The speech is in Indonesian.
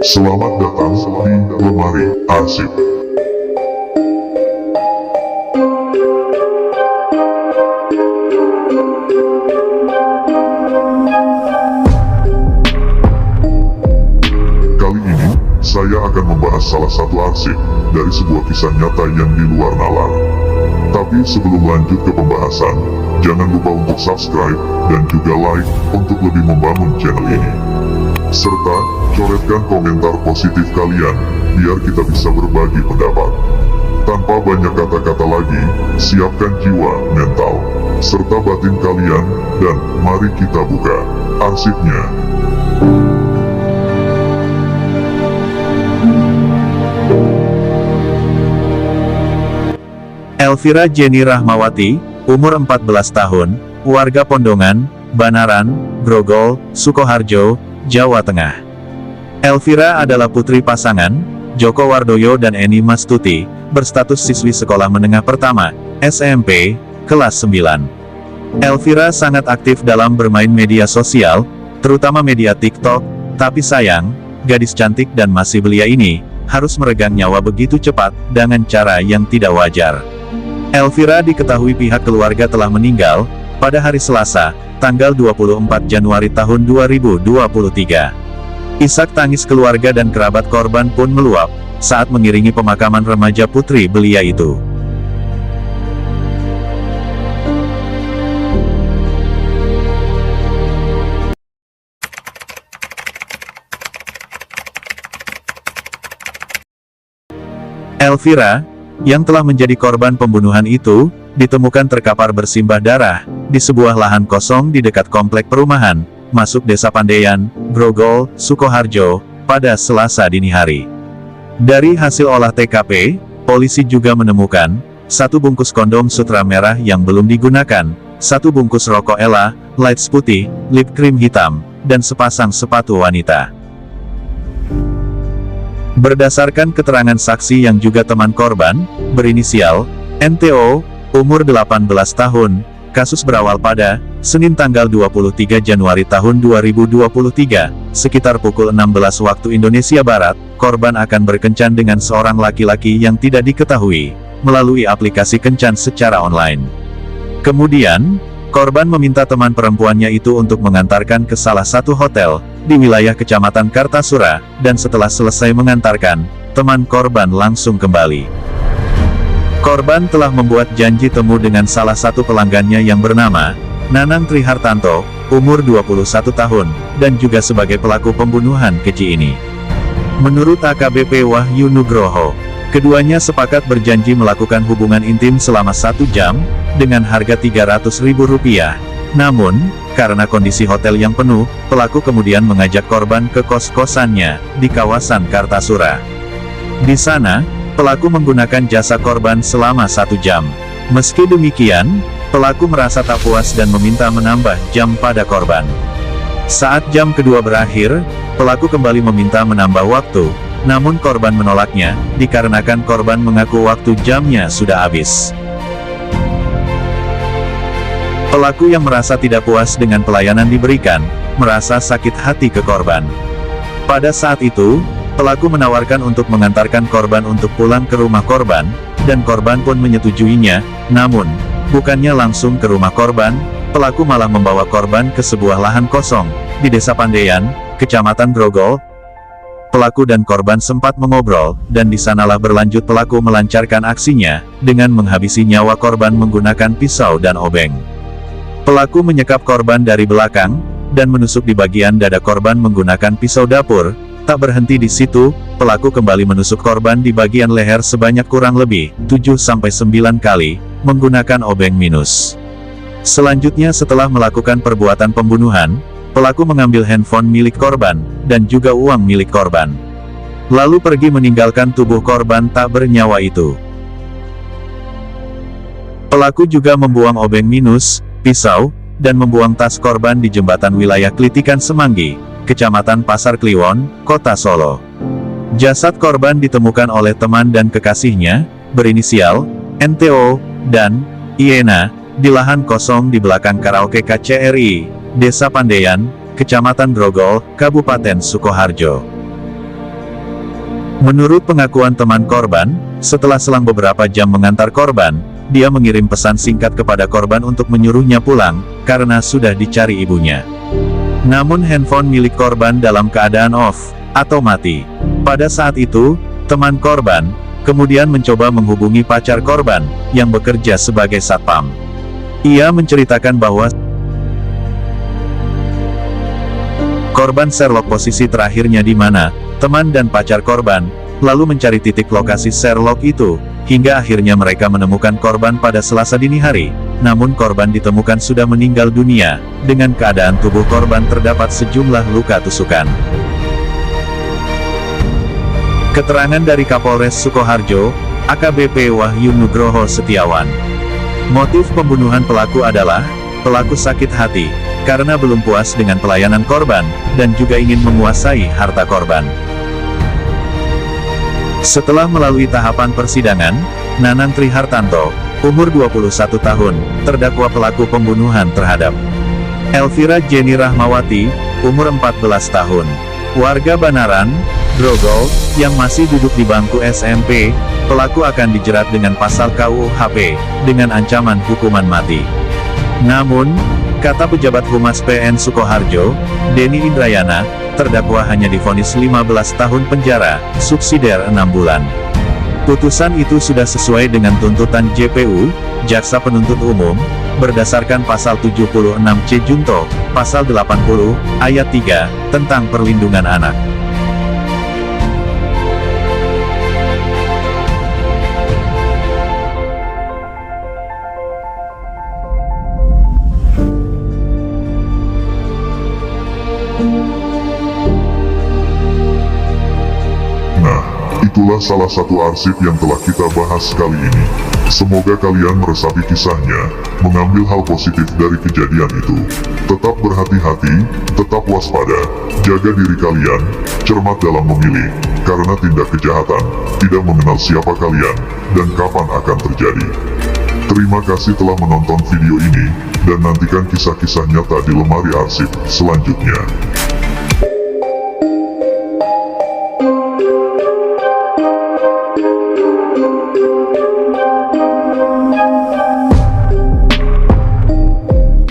Selamat datang di Lemari Arsip. Kali ini, saya akan membahas salah satu arsip dari sebuah kisah nyata yang di luar nalar. Tapi sebelum lanjut ke pembahasan, jangan lupa untuk subscribe dan juga like untuk lebih membangun channel ini. Serta coretkan komentar positif kalian, biar kita bisa berbagi pendapat. Tanpa banyak kata-kata lagi, siapkan jiwa, mental, serta batin kalian, dan mari kita buka arsipnya. Elvira Jenny Rahmawati, umur 14 tahun, warga Pondongan, Banaran, Grogol, Sukoharjo, Jawa Tengah. Elvira adalah putri pasangan Joko Wardoyo dan Eni Mastuti, berstatus siswi sekolah menengah pertama, SMP, kelas 9. Elvira sangat aktif dalam bermain media sosial, terutama media TikTok, tapi sayang, gadis cantik dan masih belia ini, harus meregang nyawa begitu cepat, dengan cara yang tidak wajar. Elvira diketahui pihak keluarga telah meninggal, pada hari Selasa, tanggal 24 Januari tahun 2023. Isak tangis keluarga dan kerabat korban pun meluap, saat mengiringi pemakaman remaja putri belia itu. Elvira, yang telah menjadi korban pembunuhan itu, ditemukan terkapar bersimbah darah, di sebuah lahan kosong di dekat komplek perumahan, masuk Desa Pandaian, Grogol, Sukoharjo, pada Selasa dini hari. Dari hasil olah TKP, polisi juga menemukan, satu bungkus kondom sutra merah yang belum digunakan, satu bungkus rokok Ella, lights putih, lip cream hitam, dan sepasang sepatu wanita. Berdasarkan keterangan saksi yang juga teman korban, berinisial NTO, umur 18 tahun, kasus berawal pada Senin tanggal 23 Januari tahun 2023, sekitar pukul 16 waktu Indonesia Barat, korban akan berkencan dengan seorang laki-laki yang tidak diketahui, melalui aplikasi kencan secara online. Kemudian, korban meminta teman perempuannya itu untuk mengantarkan ke salah satu hotel, di wilayah Kecamatan Kartasura, dan setelah selesai mengantarkan, teman korban langsung kembali. Korban telah membuat janji temu dengan salah satu pelanggannya yang bernama Nanang Trihartanto, umur 21 tahun, dan juga sebagai pelaku pembunuhan keji ini. Menurut AKBP Wahyu Nugroho, keduanya sepakat berjanji melakukan hubungan intim selama 1 jam, dengan harga Rp300.000. Namun, karena kondisi hotel yang penuh, pelaku kemudian mengajak korban ke kos-kosannya, di kawasan Kartasura. Di sana, pelaku menggunakan jasa korban selama 1 jam. Meski demikian, pelaku merasa tak puas dan meminta menambah jam pada korban. Saat jam kedua berakhir, pelaku kembali meminta menambah waktu, namun korban menolaknya, dikarenakan korban mengaku waktu jamnya sudah habis. Pelaku yang merasa tidak puas dengan pelayanan diberikan, merasa sakit hati ke korban. Pada saat itu, pelaku menawarkan untuk mengantarkan korban untuk pulang ke rumah korban, dan korban pun menyetujuinya, namun, bukannya langsung ke rumah korban, pelaku malah membawa korban ke sebuah lahan kosong, di Desa Pandaian, Kecamatan Grogol. Pelaku dan korban sempat mengobrol, dan di sanalah berlanjut pelaku melancarkan aksinya, dengan menghabisi nyawa korban menggunakan pisau dan obeng. Pelaku menyekap korban dari belakang, dan menusuk di bagian dada korban menggunakan pisau dapur. Tak berhenti di situ, pelaku kembali menusuk korban di bagian leher sebanyak kurang lebih 7-9 kali, menggunakan obeng minus. Selanjutnya setelah melakukan perbuatan pembunuhan, pelaku mengambil handphone milik korban, dan juga uang milik korban. Lalu pergi meninggalkan tubuh korban tak bernyawa itu. Pelaku juga membuang obeng minus, pisau, dan membuang tas korban di jembatan wilayah Klitikan Semanggi, Kecamatan Pasar Kliwon, Kota Solo. Jasad korban ditemukan oleh teman dan kekasihnya, berinisial NTO dan Iena, di lahan kosong di belakang karaoke KCRI, Desa Pandaian, Kecamatan Grogol, Kabupaten Sukoharjo. Menurut pengakuan teman korban, setelah selang beberapa jam mengantar korban, dia mengirim pesan singkat kepada korban untuk menyuruhnya pulang, karena sudah dicari ibunya. Namun handphone milik korban dalam keadaan off, atau mati. Pada saat itu, teman korban, kemudian mencoba menghubungi pacar korban, yang bekerja sebagai satpam. Ia menceritakan bahwa korban Sherlock posisi terakhirnya di mana, teman dan pacar korban, lalu mencari titik lokasi Sherlock itu, hingga akhirnya mereka menemukan korban pada Selasa dini hari, namun korban ditemukan sudah meninggal dunia, dengan keadaan tubuh korban terdapat sejumlah luka tusukan. Keterangan dari Kapolres Sukoharjo, AKBP Wahyu Nugroho Setiawan. Motif pembunuhan pelaku adalah, pelaku sakit hati, karena belum puas dengan pelayanan korban, dan juga ingin menguasai harta korban. Setelah melalui tahapan persidangan, Nanang Trihartanto, umur 21 tahun, terdakwa pelaku pembunuhan terhadap Elvira Jenny Rahmawati, umur 14 tahun, warga Banaran, Grogol, yang masih duduk di bangku SMP, pelaku akan dijerat dengan pasal KUHP, dengan ancaman hukuman mati. Namun, kata pejabat Humas PN Sukoharjo, Denny Indrayana, terdakwa hanya divonis 15 tahun penjara, subsidiar 6 bulan. Putusan itu sudah sesuai dengan tuntutan JPU, Jaksa Penuntut Umum, berdasarkan pasal 76C Junto, pasal 80, ayat 3, tentang perlindungan anak. Nah, itulah salah satu arsip yang telah kita bahas kali ini. Semoga kalian meresapi kisahnya, mengambil hal positif dari kejadian itu. Tetap berhati-hati, tetap waspada, jaga diri kalian, cermat dalam memilih, karena tindak kejahatan tidak mengenal siapa kalian, dan kapan akan terjadi. Terima kasih telah menonton video ini, dan nantikan kisah-kisah nyata di lemari arsip selanjutnya.